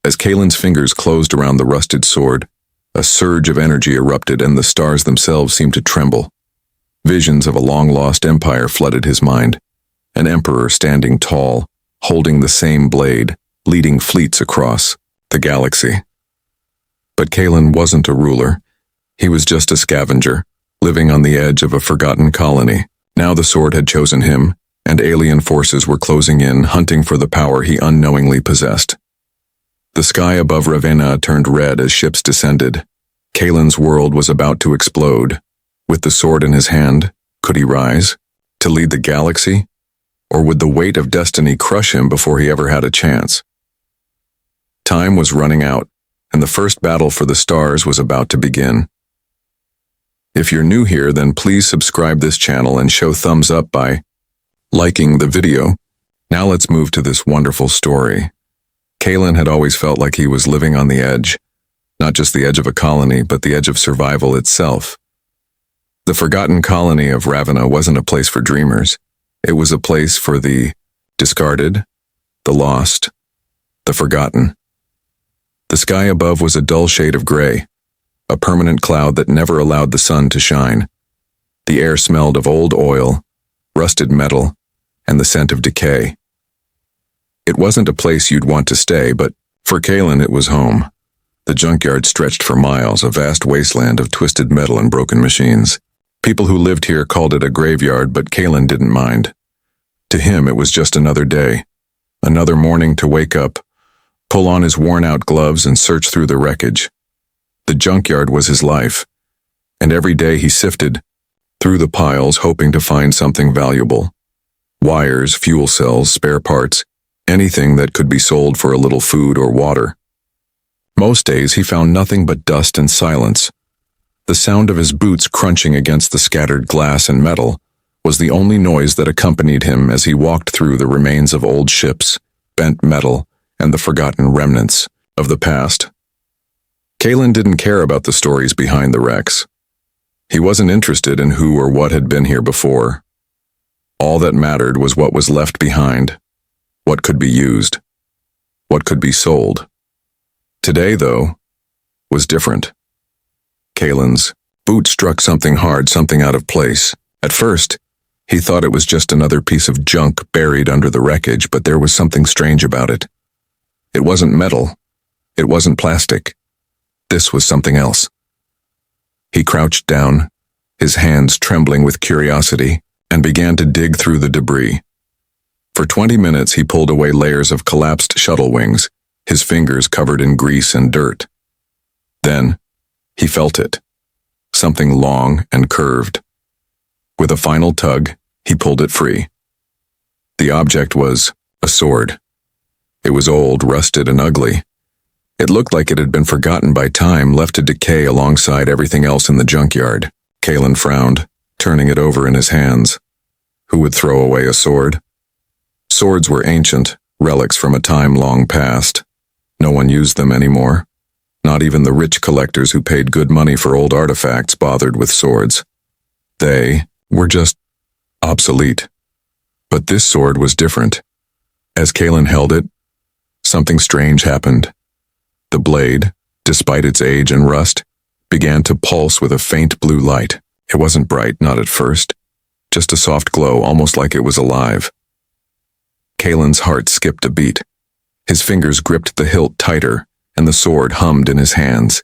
As Kalen's fingers closed around the rusted sword, a surge of energy erupted and the stars themselves seemed to tremble. Visions of a long-lost empire flooded his mind. An emperor standing tall, holding the same blade, leading fleets across the galaxy. But Kalen wasn't a ruler. He was just a scavenger, living on the edge of a forgotten colony. Now the sword had chosen him, and alien forces were closing in, hunting for the power he unknowingly possessed. The sky above Ravenna turned red as ships descended. Kalen's world was about to explode. With the sword in his hand, could he rise? To lead the galaxy? Or would the weight of destiny crush him before he ever had a chance? Time was running out, and the first battle for the stars was about to begin. If you're new here, then please subscribe this channel and show thumbs up by liking the video. Now let's move to this wonderful story. Kalen had always felt like he was living on the edge, not just the edge of a colony, but the edge of survival itself. The forgotten colony of Ravenna wasn't a place for dreamers. It was a place for the discarded, the lost, the forgotten. The sky above was a dull shade of gray, a permanent cloud that never allowed the sun to shine. The air smelled of old oil, rusted metal, and the scent of decay. It wasn't a place you'd want to stay, but for Kalen it was home. The junkyard stretched for miles, a vast wasteland of twisted metal and broken machines. People who lived here called it a graveyard, but Kalen didn't mind. To him it was just another day, another morning to wake up, pull on his worn-out gloves and search through the wreckage. The junkyard was his life, and every day he sifted through the piles hoping to find something valuable. Wires, fuel cells, spare parts, anything that could be sold for a little food or water. Most days he found nothing but dust and silence. The sound of his boots crunching against the scattered glass and metal was the only noise that accompanied him as he walked through the remains of old ships, bent metal, and the forgotten remnants of the past. Kalen didn't care about the stories behind the wrecks. He wasn't interested in who or what had been here before. All that mattered was what was left behind, what could be used, what could be sold. Today, though, was different. Kalen's boot struck something hard, something out of place. At first, he thought it was just another piece of junk buried under the wreckage, but there was something strange about it. It wasn't metal. It wasn't plastic. This was something else. He crouched down, his hands trembling with curiosity, and began to dig through the debris. For 20 minutes he pulled away layers of collapsed shuttle wings, his fingers covered in grease and dirt. Then, he felt it. Something long and curved. With a final tug, he pulled it free. The object was a sword. It was old, rusted, and ugly. It looked like it had been forgotten by time, left to decay alongside everything else in the junkyard. Kalen frowned, turning it over in his hands. Who would throw away a sword? Swords were ancient, relics from a time long past. No one used them anymore. Not even the rich collectors who paid good money for old artifacts bothered with swords. They were just obsolete. But this sword was different. As Kalen held it, something strange happened. The blade, despite its age and rust, began to pulse with a faint blue light. It wasn't bright, not at first. Just a soft glow, almost like it was alive. Kalen's heart skipped a beat. His fingers gripped the hilt tighter, and the sword hummed in his hands.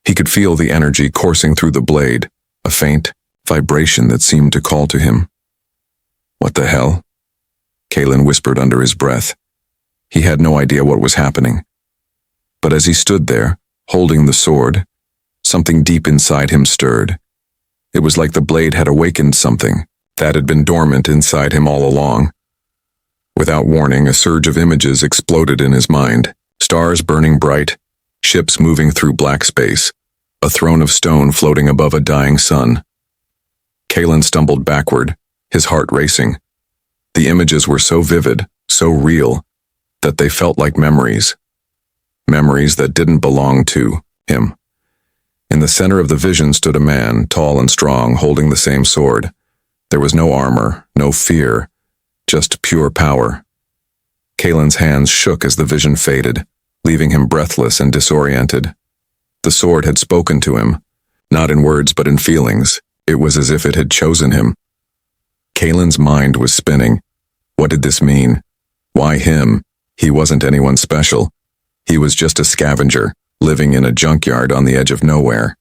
He could feel the energy coursing through the blade, a faint vibration that seemed to call to him. What the hell? Kalen whispered under his breath. He had no idea what was happening. But as he stood there, holding the sword, something deep inside him stirred. It was like the blade had awakened something that had been dormant inside him all along. Without warning, a surge of images exploded in his mind. Stars burning bright, ships moving through black space, a throne of stone floating above a dying sun. Kalen stumbled backward, his heart racing. The images were so vivid, so real, that they felt like memories. Memories that didn't belong to him. In the center of the vision stood a man, tall and strong, holding the same sword. There was no armor, no fear, just pure power. Kalen's hands shook as the vision faded, leaving him breathless and disoriented. The sword had spoken to him, not in words but in feelings. It was as if it had chosen him. Kalen's mind was spinning. What did this mean? Why him? He wasn't anyone special. He was just a scavenger, living in a junkyard on the edge of nowhere.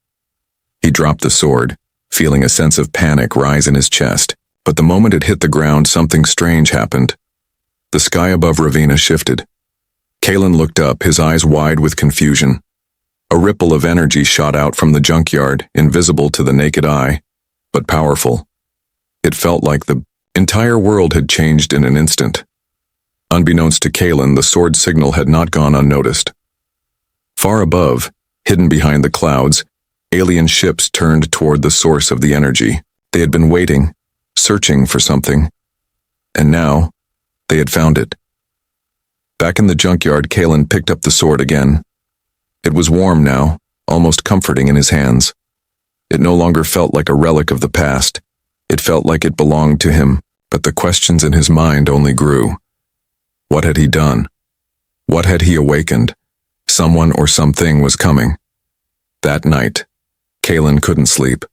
He dropped the sword, feeling a sense of panic rise in his chest. But the moment it hit the ground, something strange happened. The sky above Ravenna shifted. Kalen looked up, his eyes wide with confusion. A ripple of energy shot out from the junkyard, invisible to the naked eye, but powerful. It felt like the entire world had changed in an instant. Unbeknownst to Kalen, the sword signal had not gone unnoticed. Far above, hidden behind the clouds, alien ships turned toward the source of the energy. They had been waiting, searching for something, and now they had found it. Back in the junkyard, Kalen picked up the sword again. It was warm now, almost comforting in his hands. It no longer felt like a relic of the past. It felt like it belonged to him, but the questions in his mind only grew. What had he done? What had he awakened? Someone or something was coming. That night, Kalen couldn't sleep.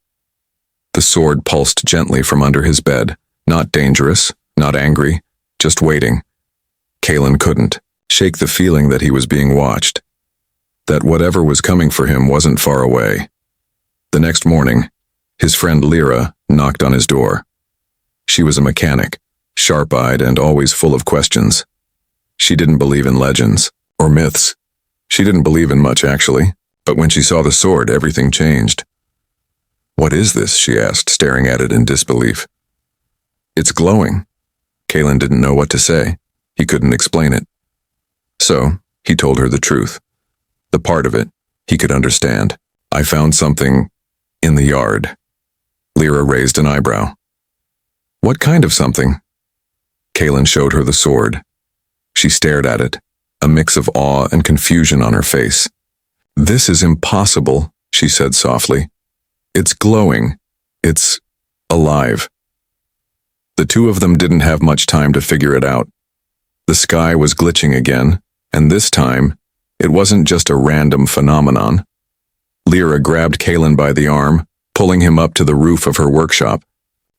The sword pulsed gently from under his bed, not dangerous, not angry, just waiting. Kalen couldn't shake the feeling that he was being watched, that whatever was coming for him wasn't far away. The next morning, his friend Lyra knocked on his door. She was a mechanic, sharp-eyed and always full of questions. She didn't believe in legends or myths. She didn't believe in much, actually, but when she saw the sword, everything changed. "What is this?" she asked, staring at it in disbelief. "It's glowing." Kalen didn't know what to say. He couldn't explain it. So, he told her the truth. The part of it he could understand. "I found something in the yard." Lyra raised an eyebrow. "What kind of something?" Kalen showed her the sword. She stared at it, a mix of awe and confusion on her face. "This is impossible," she said softly. "It's glowing. It's alive." The two of them didn't have much time to figure it out. The sky was glitching again, and this time, it wasn't just a random phenomenon. Lyra grabbed Kalen by the arm, pulling him up to the roof of her workshop.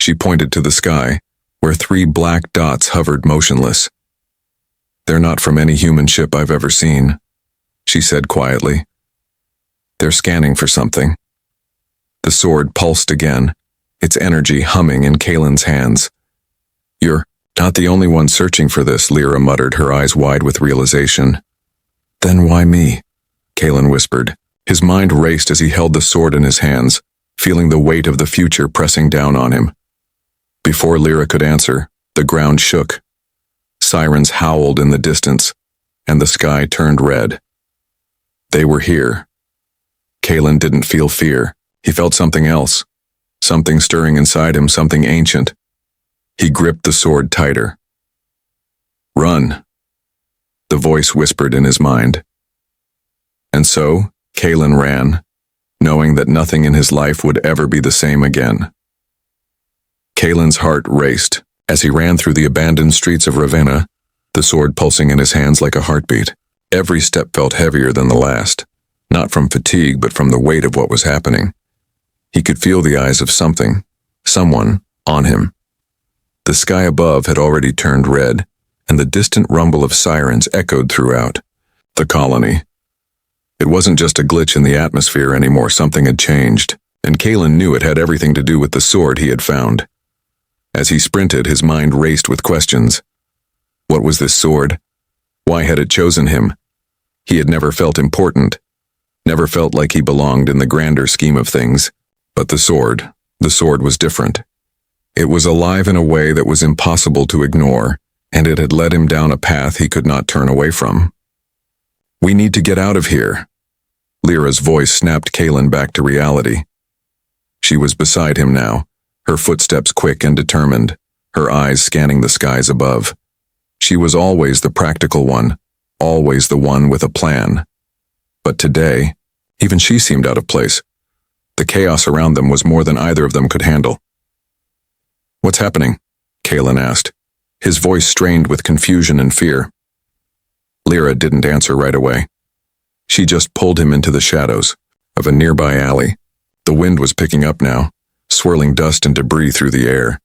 She pointed to the sky, where 3 black dots hovered motionless. "They're not from any human ship I've ever seen," she said quietly. "They're scanning for something." The sword pulsed again, its energy humming in Kalen's hands. "You're not the only one searching for this," Lyra muttered, her eyes wide with realization. "Then why me?" Kalen whispered. His mind raced as he held the sword in his hands, feeling the weight of the future pressing down on him. Before Lyra could answer, the ground shook. Sirens howled in the distance, and the sky turned red. They were here. Kalen didn't feel fear. He felt something else, something stirring inside him, something ancient. He gripped the sword tighter. "Run," the voice whispered in his mind. And so, Kalen ran, knowing that nothing in his life would ever be the same again. Kalen's heart raced as he ran through the abandoned streets of Ravenna, the sword pulsing in his hands like a heartbeat. Every step felt heavier than the last, not from fatigue but from the weight of what was happening. He could feel the eyes of someone, on him. The sky above had already turned red, and the distant rumble of sirens echoed throughout the colony. It wasn't just a glitch in the atmosphere anymore, something had changed, and Kalen knew it had everything to do with the sword he had found. As he sprinted, his mind raced with questions. What was this sword? Why had it chosen him? He had never felt important, never felt like he belonged in the grander scheme of things. But the sword was different. It was alive in a way that was impossible to ignore, and it had led him down a path he could not turn away from. "We need to get out of here." Lyra's voice snapped Kalen back to reality. She was beside him now, her footsteps quick and determined, her eyes scanning the skies above. She was always the practical one, always the one with a plan. But today, even she seemed out of place. The chaos around them was more than either of them could handle. "What's happening?" Kalen asked, his voice strained with confusion and fear. Lyra didn't answer right away. She just pulled him into the shadows of a nearby alley. The wind was picking up now, swirling dust and debris through the air.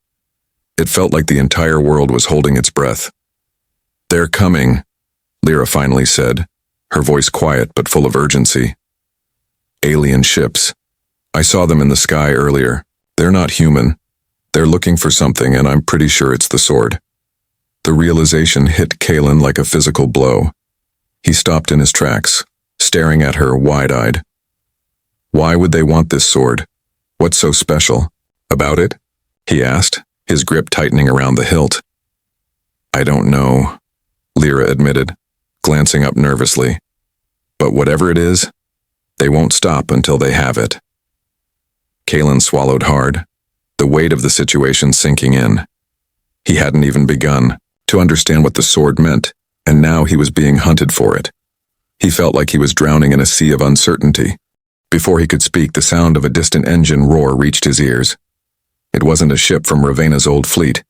It felt like the entire world was holding its breath. "They're coming," Lyra finally said, her voice quiet but full of urgency. "Alien ships. I saw them in the sky earlier. They're not human. They're looking for something, and I'm pretty sure it's the sword." The realization hit Kalen like a physical blow. He stopped in his tracks, staring at her wide-eyed. "Why would they want this sword? What's so special about it?" he asked, his grip tightening around the hilt. "I don't know," Lyra admitted, glancing up nervously. "But whatever it is, they won't stop until they have it." Kalen swallowed hard, the weight of the situation sinking in. He hadn't even begun to understand what the sword meant, and now he was being hunted for it. He felt like he was drowning in a sea of uncertainty. Before he could speak, the sound of a distant engine roar reached his ears. It wasn't a ship from Ravena's old fleet.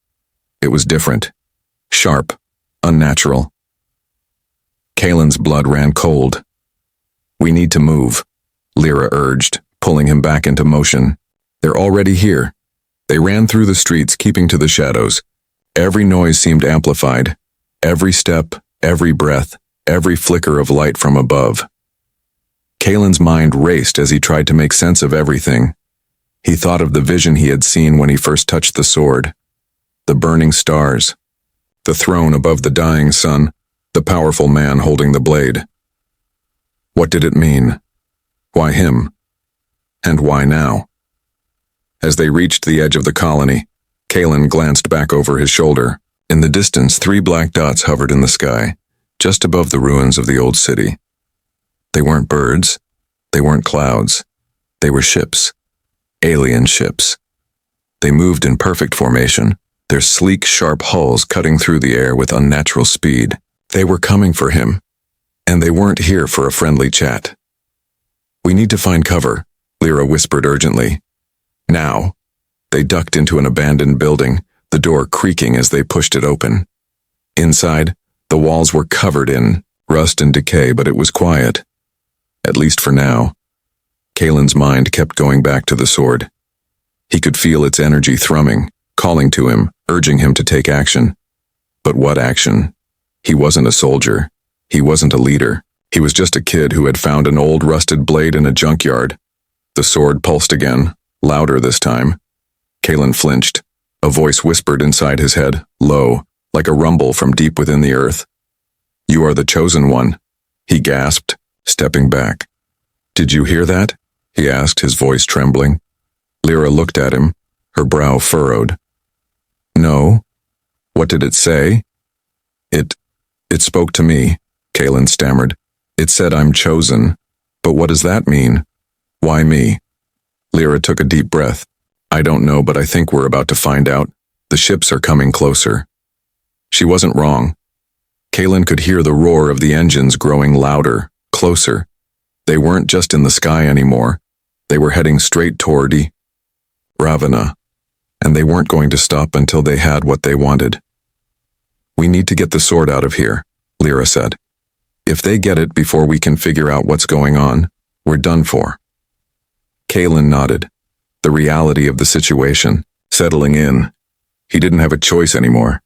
It was different, sharp, unnatural. Kalen's blood ran cold. "We need to move," Lyra urged, pulling him back into motion. "They're already here." They ran through the streets, keeping to the shadows. Every noise seemed amplified. Every step, every breath, every flicker of light from above. Kalen's mind raced as he tried to make sense of everything. He thought of the vision he had seen when he first touched the sword. The burning stars. The throne above the dying sun. The powerful man holding the blade. What did it mean? Why him? And why now? As they reached the edge of the colony, Kalen glanced back over his shoulder. In the distance, 3 black dots hovered in the sky, just above the ruins of the old city. They weren't birds. They weren't clouds. They were ships. Alien ships. They moved in perfect formation, their sleek, sharp hulls cutting through the air with unnatural speed. They were coming for him, and they weren't here for a friendly chat. "We need to find cover," Lyra whispered urgently. Now. They ducked into an abandoned building, the door creaking as they pushed it open. Inside, the walls were covered in rust and decay, but it was quiet. At least for now. Kalen's mind kept going back to the sword. He could feel its energy thrumming, calling to him, urging him to take action. But what action? He wasn't a soldier. He wasn't a leader. He was just a kid who had found an old rusted blade in a junkyard. The sword pulsed again, louder this time. Kalen flinched. A voice whispered inside his head, low, like a rumble from deep within the earth. "You are the chosen one," he gasped, stepping back. "Did you hear that?" he asked, his voice trembling. Lyra looked at him, her brow furrowed. "No. What did it say?" It spoke to me," Kalen stammered. "It said I'm chosen. But what does that mean? Why me?" Lyra took a deep breath. "I don't know, but I think we're about to find out. The ships are coming closer." She wasn't wrong. Kalen could hear the roar of the engines growing louder, closer. They weren't just in the sky anymore. They were heading straight toward Ravenna, and they weren't going to stop until they had what they wanted. "We need to get the sword out of here," Lyra said. "If they get it before we can figure out what's going on, we're done for." Kalen nodded, the reality of the situation settling in. He didn't have a choice anymore.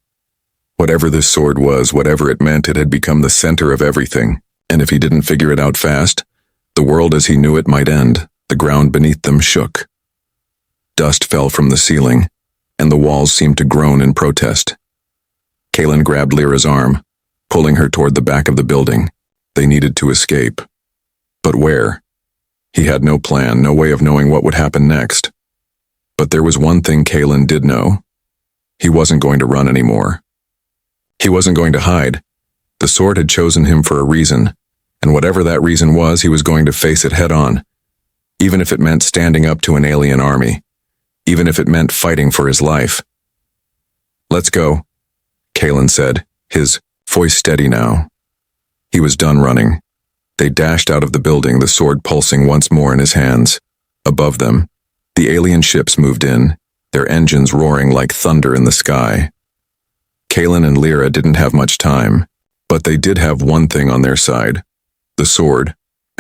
Whatever this sword was, whatever it meant, it had become the center of everything, and if he didn't figure it out fast, the world as he knew it might end. The ground beneath them shook. Dust fell from the ceiling, and the walls seemed to groan in protest. Kalen grabbed Lyra's arm, pulling her toward the back of the building. They needed to escape. But where? He had no plan, no way of knowing what would happen next. But there was one thing Kalen did know. He wasn't going to run anymore. He wasn't going to hide. The sword had chosen him for a reason, and whatever that reason was, he was going to face it head on, even if it meant standing up to an alien army, even if it meant fighting for his life. "Let's go," Kalen said, his voice steady now. He was done running. They dashed out of the building, the sword pulsing once more in his hands. Above them, the alien ships moved in, their engines roaring like thunder in the sky. Kalen and Lyra didn't have much time, but they did have one thing on their side: the sword,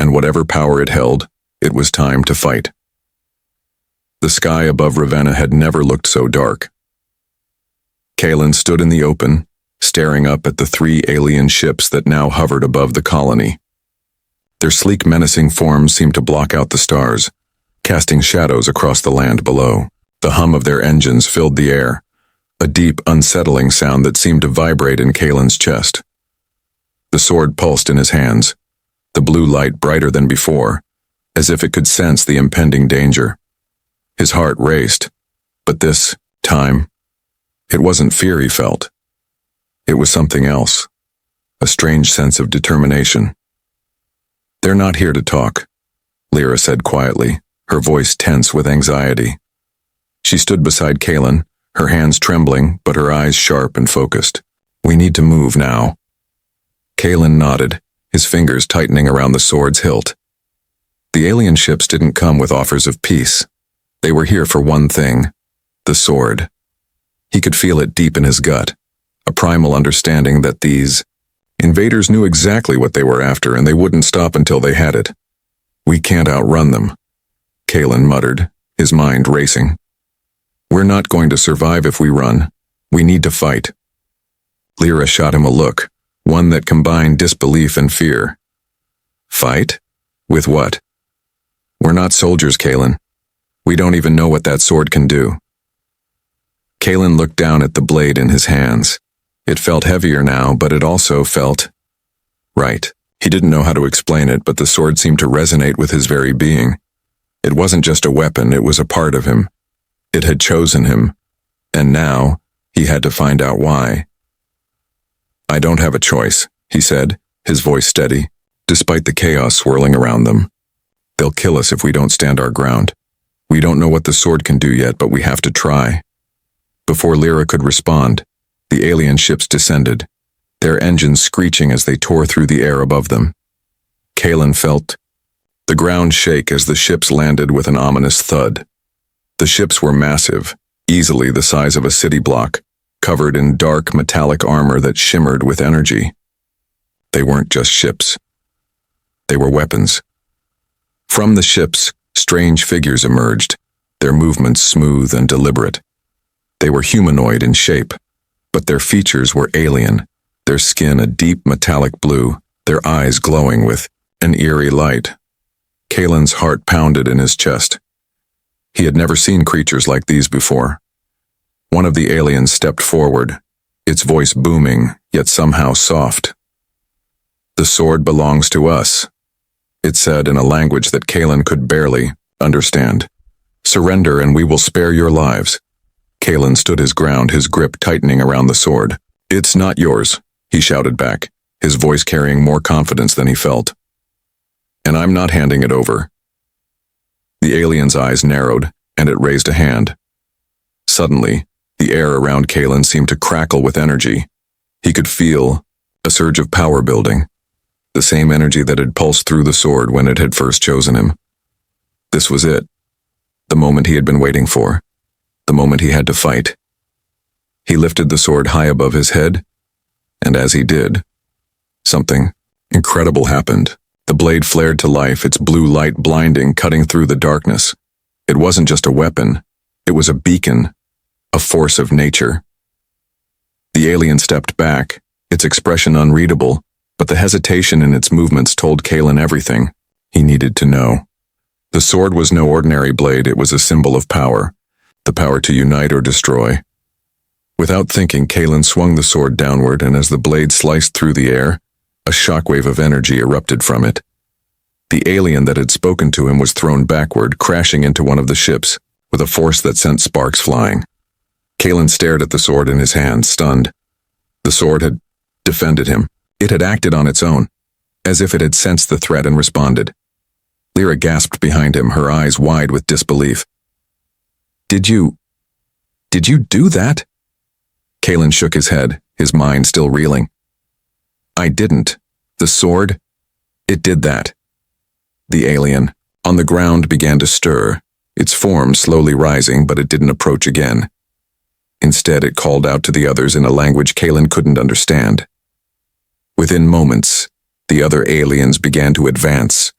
and whatever power it held, it was time to fight. The sky above Ravenna had never looked so dark. Kalen stood in the open, staring up at the 3 alien ships that now hovered above the colony. Their sleek, menacing forms seemed to block out the stars, casting shadows across the land below. The hum of their engines filled the air, a deep, unsettling sound that seemed to vibrate in Kalen's chest. The sword pulsed in his hands, the blue light brighter than before, as if it could sense the impending danger. His heart raced, but this time, it wasn't fear he felt. It was something else, a strange sense of determination. "They're not here to talk," Lyra said quietly, her voice tense with anxiety. She stood beside Kalen, her hands trembling, but her eyes sharp and focused. "We need to move now." Kalen nodded, his fingers tightening around the sword's hilt. The alien ships didn't come with offers of peace. They were here for one thing: the sword. He could feel it deep in his gut, a primal understanding that these invaders knew exactly what they were after and they wouldn't stop until they had it. "We can't outrun them," Kalen muttered, his mind racing. "We're not going to survive if we run. We need to fight." Lyra shot him a look, one that combined disbelief and fear. "Fight? With what?" "We're not soldiers, Kalen. We don't even know what that sword can do." Kalen looked down at the blade in his hands. It felt heavier now, but it also felt right. He didn't know how to explain it, but the sword seemed to resonate with his very being. It wasn't just a weapon, it was a part of him. It had chosen him, and now he had to find out why. "I don't have a choice," he said, his voice steady, despite the chaos swirling around them. "They'll kill us if we don't stand our ground. We don't know what the sword can do yet, but we have to try." Before Lyra could respond, the alien ships descended, their engines screeching as they tore through the air above them. Kalen felt the ground shake as the ships landed with an ominous thud. The ships were massive, easily the size of a city block, covered in dark metallic armor that shimmered with energy. They weren't just ships. They were weapons. From the ships, strange figures emerged, their movements smooth and deliberate. They were humanoid in shape, but their features were alien, their skin a deep metallic blue, their eyes glowing with an eerie light. Kalen's heart pounded in his chest. He had never seen creatures like these before. One of the aliens stepped forward, its voice booming, yet somehow soft. "The sword belongs to us," it said in a language that Kalen could barely understand. "Surrender and we will spare your lives." Kalen stood his ground, his grip tightening around the sword. "It's not yours," he shouted back, his voice carrying more confidence than he felt. "And I'm not handing it over." The alien's eyes narrowed, and it raised a hand. Suddenly, the air around Kalen seemed to crackle with energy. He could feel a surge of power building, the same energy that had pulsed through the sword when it had first chosen him. This was it, the moment he had been waiting for. The moment he had to fight. He lifted the sword high above his head, and as he did, something incredible happened. The blade flared to life, its blue light blinding, cutting through the darkness. It wasn't just a weapon, it was a beacon, a force of nature. The alien stepped back, its expression unreadable, but the hesitation in its movements told Kalen everything he needed to know. The sword was no ordinary blade, it was a symbol of power. The power to unite or destroy. Without thinking, Kalen swung the sword downward, and as the blade sliced through the air, a shockwave of energy erupted from it. The alien that had spoken to him was thrown backward, crashing into one of the ships, with a force that sent sparks flying. Kalen stared at the sword in his hand, stunned. The sword had defended him. It had acted on its own, as if it had sensed the threat and responded. Lyra gasped behind him, her eyes wide with disbelief. Did you do that?" Kalen shook his head, his mind still reeling. "I didn't. The sword, it did that." The alien, on the ground, began to stir, its form slowly rising, but it didn't approach again. Instead, it called out to the others in a language Kalen couldn't understand. Within moments, the other aliens began to advance,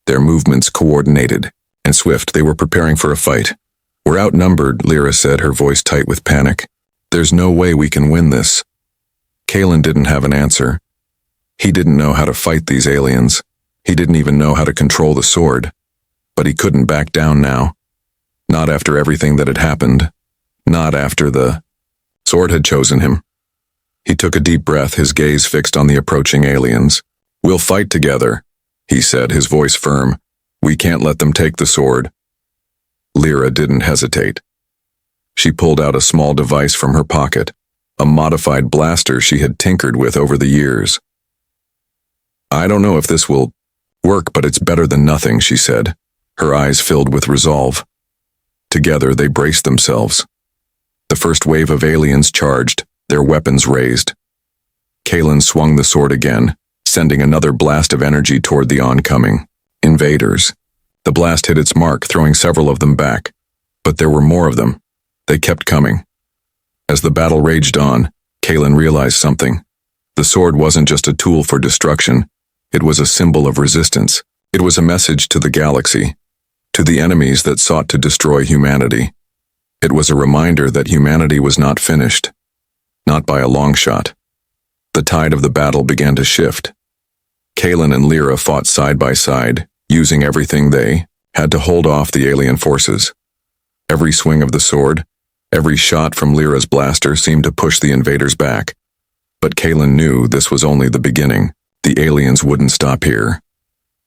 their movements coordinated and swift. They were preparing for a fight. "We're outnumbered," Lyra said, her voice tight with panic. "There's no way we can win this." Kalen didn't have an answer. He didn't know how to fight these aliens. He didn't even know how to control the sword. But he couldn't back down now. Not after everything that had happened. Not after the sword had chosen him. He took a deep breath, his gaze fixed on the approaching aliens. "We'll fight together," he said, his voice firm. "We can't let them take the sword." Lyra didn't hesitate. She pulled out a small device from her pocket, a modified blaster she had tinkered with over the years. "I don't know if this will work, but it's better than nothing," she said, her eyes filled with resolve. Together they braced themselves. The first wave of aliens charged, their weapons raised. Kalen swung the sword again, sending another blast of energy toward the oncoming invaders. The blast hit its mark, throwing several of them back. But there were more of them. They kept coming. As the battle raged on, Kalen realized something. The sword wasn't just a tool for destruction. It was a symbol of resistance. It was a message to the galaxy, to the enemies that sought to destroy humanity. It was a reminder that humanity was not finished. Not by a long shot. The tide of the battle began to shift. Kalen and Lyra fought side by side, using everything they had to hold off the alien forces. Every swing of the sword, every shot from Lyra's blaster seemed to push the invaders back. But Kalen knew this was only the beginning. The aliens wouldn't stop here.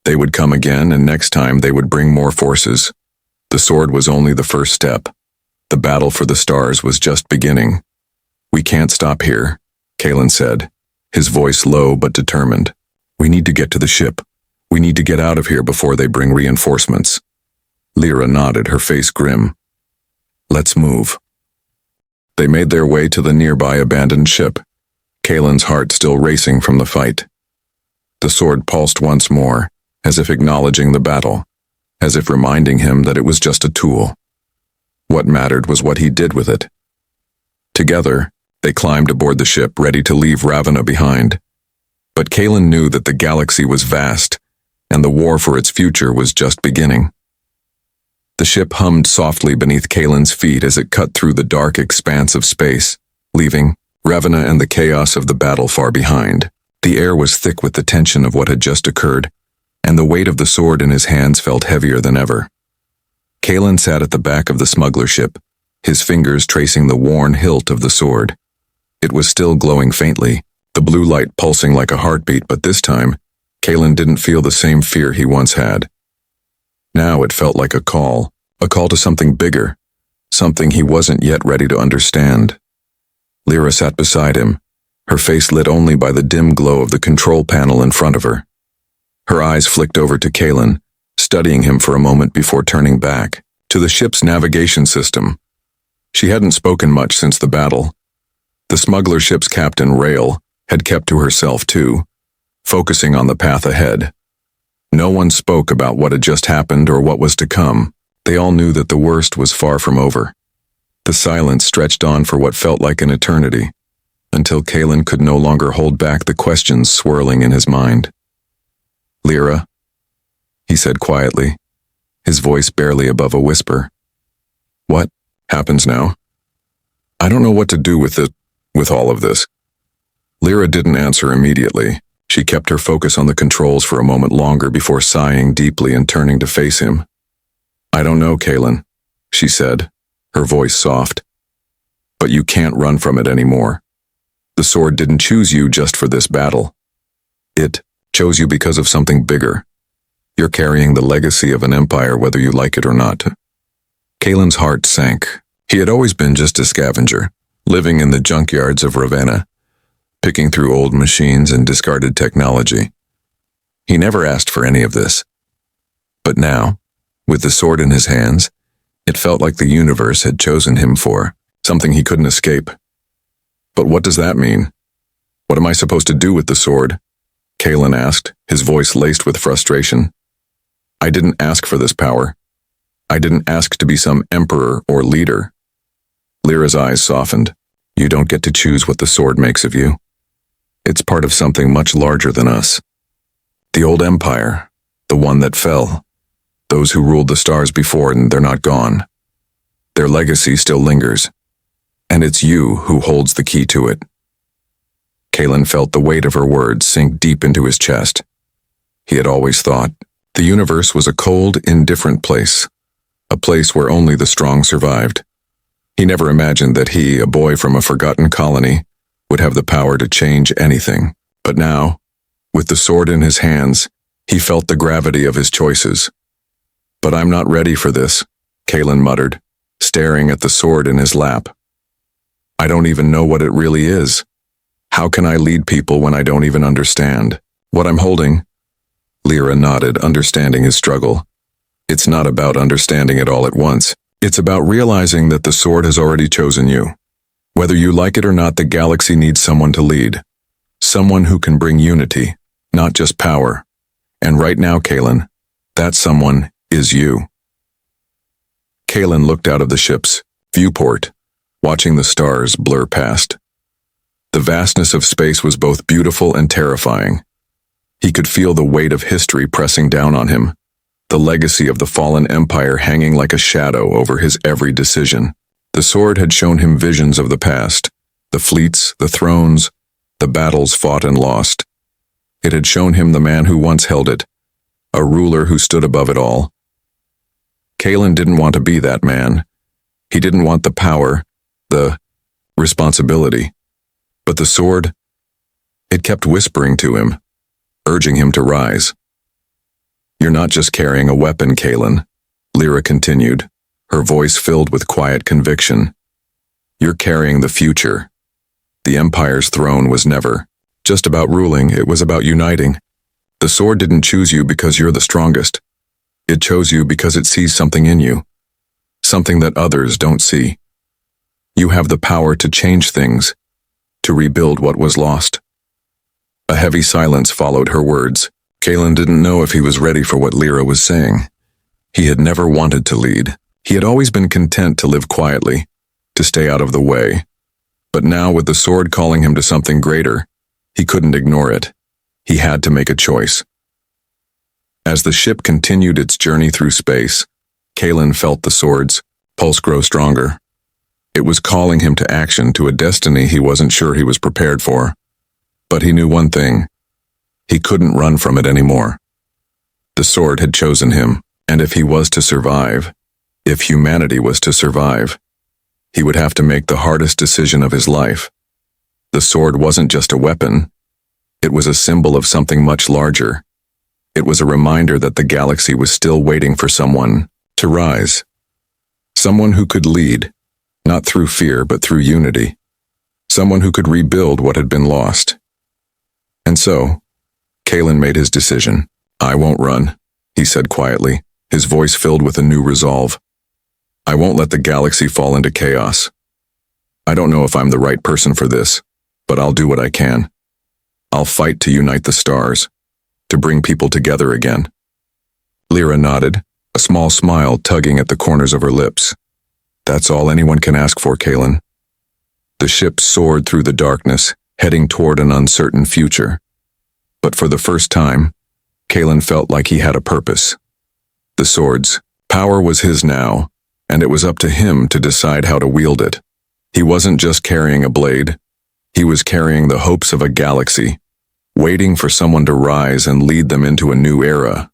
They would come again, and next time they would bring more forces. The sword was only the first step. The battle for the stars was just beginning. "We can't stop here," Kalen said, his voice low but determined. "We need to get to the ship. We need to get out of here before they bring reinforcements." Lyra nodded, her face grim. "Let's move." They made their way to the nearby abandoned ship, Kalen's heart still racing from the fight. The sword pulsed once more, as if acknowledging the battle, as if reminding him that it was just a tool. What mattered was what he did with it. Together, they climbed aboard the ship, ready to leave Ravenna behind. But Kalen knew that the galaxy was vast, and the war for its future was just beginning. The ship hummed softly beneath Kalen's feet as it cut through the dark expanse of space, leaving Ravenna and the chaos of the battle far behind. The air was thick with the tension of what had just occurred, and the weight of the sword in his hands felt heavier than ever. Kalen sat at the back of the smuggler ship, his fingers tracing the worn hilt of the sword. It was still glowing faintly, the blue light pulsing like a heartbeat, but this time, Kalen didn't feel the same fear he once had. Now it felt like a call to something bigger, something he wasn't yet ready to understand. Lyra sat beside him, her face lit only by the dim glow of the control panel in front of her. Her eyes flicked over to Kalen, studying him for a moment before turning back to the ship's navigation system. She hadn't spoken much since the battle. The smuggler ship's captain, Rail, had kept to herself too, focusing on the path ahead. No one spoke about what had just happened or what was to come. They all knew that the worst was far from over. The silence stretched on for what felt like an eternity, until Kalen could no longer hold back the questions swirling in his mind. "Lyra," he said quietly, his voice barely above a whisper. "What happens now? I don't know what to do with all of this." Lyra didn't answer immediately. She kept her focus on the controls for a moment longer before sighing deeply and turning to face him. "I don't know, Kalen," she said, her voice soft. "But you can't run from it anymore. The sword didn't choose you just for this battle. It chose you because of something bigger. You're carrying the legacy of an empire, whether you like it or not." Kalen's heart sank. He had always been just a scavenger, living in the junkyards of Ravenna, picking through old machines and discarded technology. He never asked for any of this. But now, with the sword in his hands, it felt like the universe had chosen him for something he couldn't escape. "But what does that mean? What am I supposed to do with the sword?" Kalen asked, his voice laced with frustration. "I didn't ask for this power. I didn't ask to be some emperor or leader." Lyra's eyes softened. "You don't get to choose what the sword makes of you. It's part of something much larger than us. The old empire, the one that fell. Those who ruled the stars before, and they're not gone. Their legacy still lingers, and it's you who holds the key to it. Kalen felt the weight of her words sink deep into his chest. He had always thought the universe was a cold, indifferent place, a place where only the strong survived. He never imagined that he, a boy from a forgotten colony, would have the power to change anything. But now, with the sword in his hands, he felt the gravity of his choices. "But I'm not ready for this," Kalen muttered, staring at the sword in his lap. "I don't even know what it really is. How can I lead people when I don't even understand what I'm holding?" Lyra nodded, understanding his struggle. "It's not about understanding it all at once. It's about realizing that the sword has already chosen you. Whether you like it or not, the galaxy needs someone to lead. Someone who can bring unity, not just power. And right now, Kalen, that someone is you." Kalen looked out of the ship's viewport, watching the stars blur past. The vastness of space was both beautiful and terrifying. He could feel the weight of history pressing down on him, the legacy of the fallen empire hanging like a shadow over his every decision. The sword had shown him visions of the past, the fleets, the thrones, the battles fought and lost. It had shown him the man who once held it, a ruler who stood above it all. Kalen didn't want to be that man. He didn't want the power, the responsibility. But the sword, it kept whispering to him, urging him to rise. "You're not just carrying a weapon, Kalen," Lyra continued, her voice filled with quiet conviction. "You're carrying the future." The Empire's throne was never just about ruling, it was about uniting. The sword didn't choose you because you're the strongest. It chose you because it sees something in you, something that others don't see. You have the power to change things, to rebuild what was lost. A heavy silence followed her words. Kalen didn't know if he was ready for what Lyra was saying. He had never wanted to lead. He had always been content to live quietly, to stay out of the way. But now, with the sword calling him to something greater, he couldn't ignore it. He had to make a choice. As the ship continued its journey through space, Kalen felt the sword's pulse grow stronger. It was calling him to action, to a destiny he wasn't sure he was prepared for. But he knew one thing. He couldn't run from it anymore. The sword had chosen him, and if he was to survive, if humanity was to survive, he would have to make the hardest decision of his life. The sword wasn't just a weapon. It was a symbol of something much larger. It was a reminder that the galaxy was still waiting for someone to rise. Someone who could lead, not through fear but through unity. Someone who could rebuild what had been lost. And so, Kalen made his decision. "I won't run," he said quietly, his voice filled with a new resolve. "I won't let the galaxy fall into chaos. I don't know if I'm the right person for this, but I'll do what I can. I'll fight to unite the stars, to bring people together again." Lyra nodded, a small smile tugging at the corners of her lips. "That's all anyone can ask for, Kalen." The ship soared through the darkness, heading toward an uncertain future. But for the first time, Kalen felt like he had a purpose. The sword's power was his now, and it was up to him to decide how to wield it. He wasn't just carrying a blade. He was carrying the hopes of a galaxy, waiting for someone to rise and lead them into a new era.